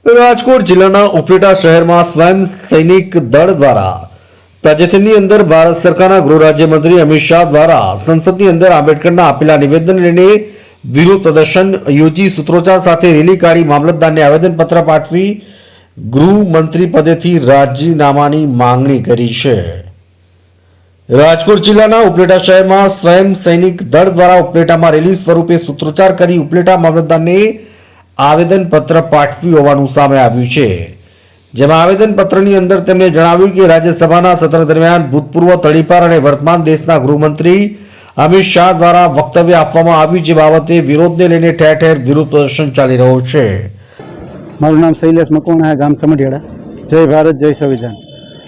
રાજકોટ જિલ્લાના ઉપલેટા શહેરમાં સ્વયં સૈનિક દળ દ્વારા તાજેતરની અંદર ભારત સરકારના ગૃહ રાજ્યમંત્રી અમિત શાહ દ્વારા સંસદની અંદર આંબેડકરના આપેલા નિવેદન લઈને વિરોધ પ્રદર્શન યોજી સૂત્રોચ્ચાર સાથે રેલી કાઢી મામલતદારને આવેદનપત્ર પાઠવી ગૃહમંત્રી પદેથી રાજીનામાની માંગણી કરી છે। રાજકોટ જિલ્લાના ઉપલેટા શહેરમાં સ્વયં સૈનિક દળ દ્વારા ઉપલેટામાં રેલી સ્વરૂપે સૂત્રોચ્ચાર કરી ઉપલેટા મામલતદારને આવેદનપત્ર પાઠવ્યું હોવાનું સામે આવ્યું છે। જેમાં આવેદનપત્રની અંદર તેમણે જણાવ્યું કે રાજ્યસભાના સત્ર દરમિયાન ભૂતપૂર્વ તડીપાર અને વર્તમાન દેશના ગૃહમંત્રી અમિત શાહ દ્વારા વક્તવ્ય આપવામાં આવ્યું, જે બાબતે વિરોધને લઈને ઠેર ઠેર વિરોધ પ્રદર્શન ચાલી રહ્યો છે। મારું નામ શૈલેષ મકવાણા है, ગામ સમઢિયાળા। જય ભારત જય સંવિધાન।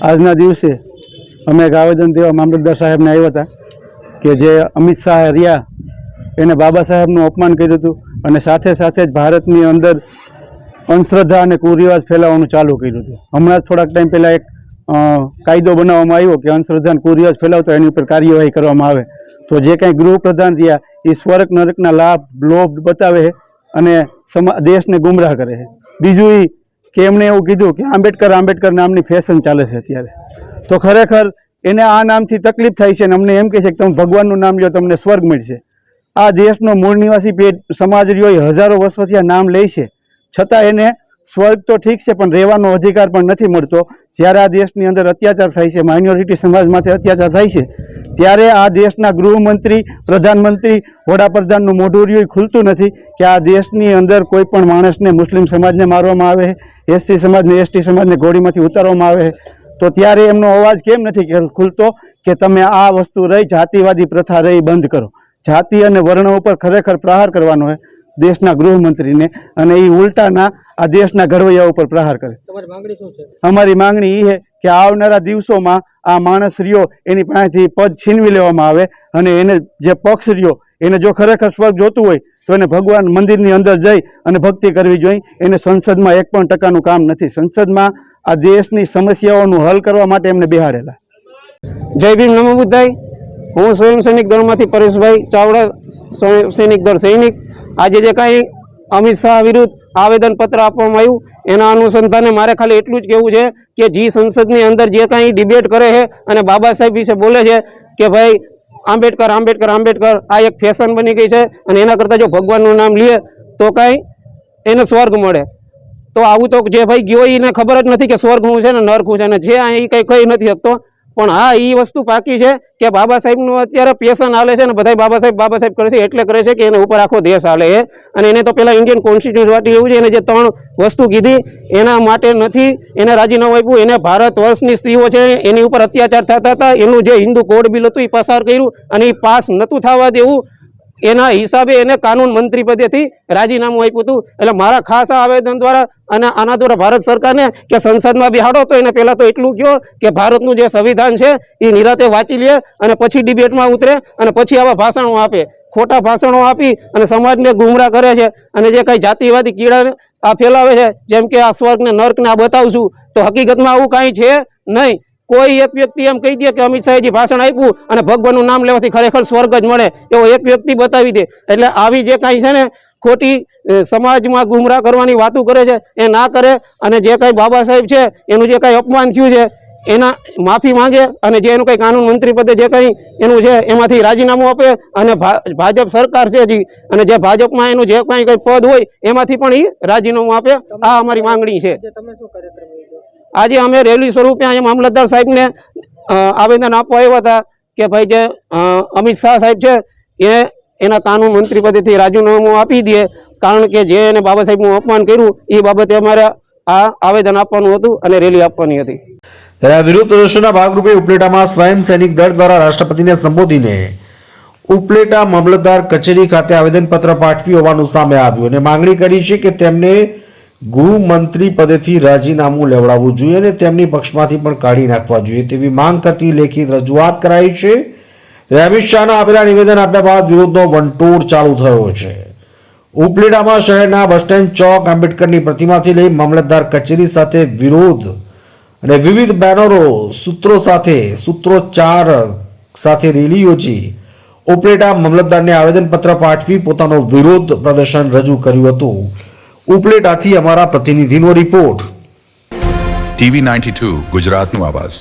આજના દિવસે અમે એક આવેદન દેવા મામલતદાર સાહેબને આવ્યા હતા કે જે અમિત શાહ રહ્યા એને બાબા સાહેબનું અપમાન કર્યું હતું અને સાથે સાથે જ ભારતની અંદર અંધશ્રદ્ધા અને કુરિવાજ ફેલાવવાનું ચાલુ કર્યું હતું। હમણાં જ થોડાક ટાઈમ પહેલાં એક કાયદો બનાવવામાં આવ્યો કે અંધશ્રદ્ધા અને કુરિવાજ ફેલાવતો એની ઉપર કાર્યવાહી કરવામાં આવે। તો જે કાંઈ ગૃહપ્રધાન રહ્યા એ સ્વર્ગ નરકના લાભ લોભ બતાવે અને દેશને ગુમરાહ કરે છે। બીજું એ કે એમણે એવું કીધું કે આંબેડકર નામની ફેશન ચાલે છે અત્યારે, તો ખરેખર એને આ નામથી તકલીફ થાય છે અને અમને એમ કહે છે કે તમે ભગવાનનું નામ લ્યો તમને સ્વર્ગ મળશે। આ દેશનો મૂળ નિવાસી સમાજ રહ્યો એ હજારો વર્ષોથી આ નામ લે છે, છતાં એને સ્વર્ગ તો ઠીક છે પણ રહેવાનો અધિકાર પણ નથી મળતો। જ્યારે આ દેશની અંદર અત્યાચાર થાય છે, માઇનોરિટી સમાજમાંથી અત્યાચાર થાય છે, ત્યારે આ દેશના ગૃહમંત્રી પ્રધાનમંત્રી વડાપ્રધાનનું મોઢું રહ્યું ખુલતું નથી કે આ દેશની અંદર કોઈ પણ માણસને મુસ્લિમ સમાજને મારવામાં આવે, એસસી સમાજને એસટી સમાજને ઘોડીમાંથી ઉતારવામાં આવે, તો ત્યારે એમનો અવાજ કેમ નથી ખુલતો કે તમે આ વસ્તુ રહી જાતિવાદી પ્રથા રહી બંધ કરો। જાતિ અને વર્ણ ઉપર ખરેખર પ્રહાર કરવાનો હોય દેશના ગૃહમંત્રીને અને એ ઉલટાના આ દેશના ઘડવૈયા ઉપર પ્રહાર કરે। અમારી માંગણી એ છે કે આવનારા દિવસોમાં આ માણસ રહ્યો એની પાસેથી પદ છીનવી લેવામાં આવે અને એને જે પક્ષ રહ્યો એને જો ખરેખર સ્વર્ગ જોતું હોય તો એને ભગવાન મંદિરની અંદર જઈ અને ભક્તિ કરવી જોઈએ। એને સંસદમાં 1% કામ નથી। સંસદમાં આ દેશની સમસ્યાઓનું હલ કરવા માટે એમને બેહાડેલા। જય ભીમ નમો બુદ્ધાય। હું સ્વયં સૈનિક દળમાંથી પરેશભાઈ ચાવડા, સૈનિક દળ સૈનિક। આજે જે કાંઈ અમિત શાહ વિરુદ્ધ આવેદનપત્ર આપવામાં આવ્યું એના અનુસંધાને મારે ખાલી એટલું જ કહેવું છે કે જે સંસદની અંદર જે કાંઈ ડિબેટ કરે છે અને બાબા સાહેબ વિશે બોલે છે કે ભાઈ આંબેડકર આંબેડકર આંબેડકર, આ એક ફેશન બની ગઈ છે અને એના કરતાં જો ભગવાનનું નામ લે તો કાંઈ એને સ્વર્ગ મળે। તો આવું તો જે ભાઈ ગયો એને ખબર જ નથી કે સ્વર્ગ શું છે ને નર્ક શું છે, અને જે અહીં કંઈ કહી નથી શકતો। પણ હા, એ વસ્તુ પાકી છે કે બાબા સાહેબનું અત્યારે પેશન હાલે છે ને બધા બાબા સાહેબ કરે છે, એટલે કરે છે કે એને ઉપર આખો દેશ હાલે છે। અને એને તો પેલા ઇન્ડિયન કોન્સ્ટિટ્યુશન વાટી એવું છે, એને જે 3 વસ્તુ કીધી એના માટે નથી એને રાજીનામું આપ્યું। એને ભારત વર્ષની સ્ત્રીઓ છે એની ઉપર અત્યાચાર થતા હતા, એનું જે હિન્દુ કોડ બિલ હતું એ પસાર કર્યું અને એ પાસ નહોતું થવા દેવું, એના હિસાબે એને કાનૂન મંત્રી પદેથી રાજીનામું આપ્યું હતું। એટલે મારા ખાસ આવેદન દ્વારા અને આના દ્વારા ભારત સરકારને કે સંસદમાં બિહાડો તો એને પહેલાં તો એટલું કહો કે ભારતનું જે સંવિધાન છે એ નિરાતે વાંચી લે અને પછી ડિબેટમાં ઉતરે અને પછી આવા ભાષણો આપે। ખોટા ભાષણો આપી અને સમાજને ગુમરાહ કરે છે અને જે કાંઈ જાતિવાદી કીડાને આ ફેલાવે છે, જેમ કે આ સ્વર્ગને નર્કને આ બતાવશું, તો હકીકતમાં આવું કાંઈ છે નહીં। કોઈ એક વ્યક્તિ એમ કહી દે કે અમિત શાહજી ભાષણ આપ્યું અને ભગવાનનું નામ લેવાથી ખરેખર સ્વર્ગ જ મળે એવો એક વ્યક્તિ બતાવી દે। એટલે આવી જે કાંઈ છે ને ખોટી સમાજમાં ગુમરાહ કરવાની વાતો કરે છે એ ના કરે અને જે કાંઈ બાબા સાહેબ છે એનું જે કાંઈ અપમાન થયું છે એના માફી માંગે અને જે એનું કંઈ કાનૂન મંત્રી પદે જે કંઈ એનું છે એમાંથી રાજીનામું આપે અને ભાજપ સરકાર છે હજી અને જે ભાજપમાં એનું જે કંઈ પદ હોય એમાંથી પણ એ રાજીનામું આપે। આ અમારી માંગણી છે। આજે અમે રેલી સ્વરૂપે અહીંયા મામલતદાર સાહેબને આવેદન આપવા આવ્યા હતા કે ભાઈ જે અમિત શાહ સાહેબ છે એના કાનૂન મંત્રી પદેથી રાજીનામું આપી દે, કારણ કે જે એને બાબા સાહેબનું અપમાન કર્યું એ બાબતે અમારે આ આવેદન આપવાનું હતું અને રેલી આપવાની હતી। ત્યારે વિરોધ પ્રદર્શનના ભાગરૂપે ઉપલેટામાં સ્વયં સૈનિક દળ દ્વારા રાષ્ટ્રપતિને સંબોધીને ઉપલેટા મામલતદાર કચેરી ખાતે આવેદનપત્ર પાઠવ્યું હોવાનું સામે આવ્યું અને માંગણી કરી છે કે તેમને ગૃહમંત્રી પદેથી રાજીનામું લેવડાવવું જોઈએ અને તેમની પક્ષમાંથી પણ કાઢી નાખવા જોઈએ તેવી માંગ કરતી લેખિત રજૂઆત કરાઈ છે। અમિત શાહના આપેલા નિવેદન આપ્યા બાદ વિરોધનો વંટોળ ચાલુ થયો છે। ઉપલેટામાં શહેરના બસ સ્ટેન્ડ ચોક આંબેડકરની પ્રતિમાથી લઈ મામલતદાર કચેરી સાથે વિરોધ અને વિવિધ બેનરો સૂત્રોચ્ચાર સાથે રેલી યોજી ઉપલેટા મામલતદારને આવેદનપત્ર પાઠવી પોતાનો વિરોધ પ્રદર્શન રજૂ કર્યું હતું। ઉપલેટાથી અમારા પ્રતિનિધિનો રિપોર્ટ. TV 92 ગુજરાતનું આવાજ.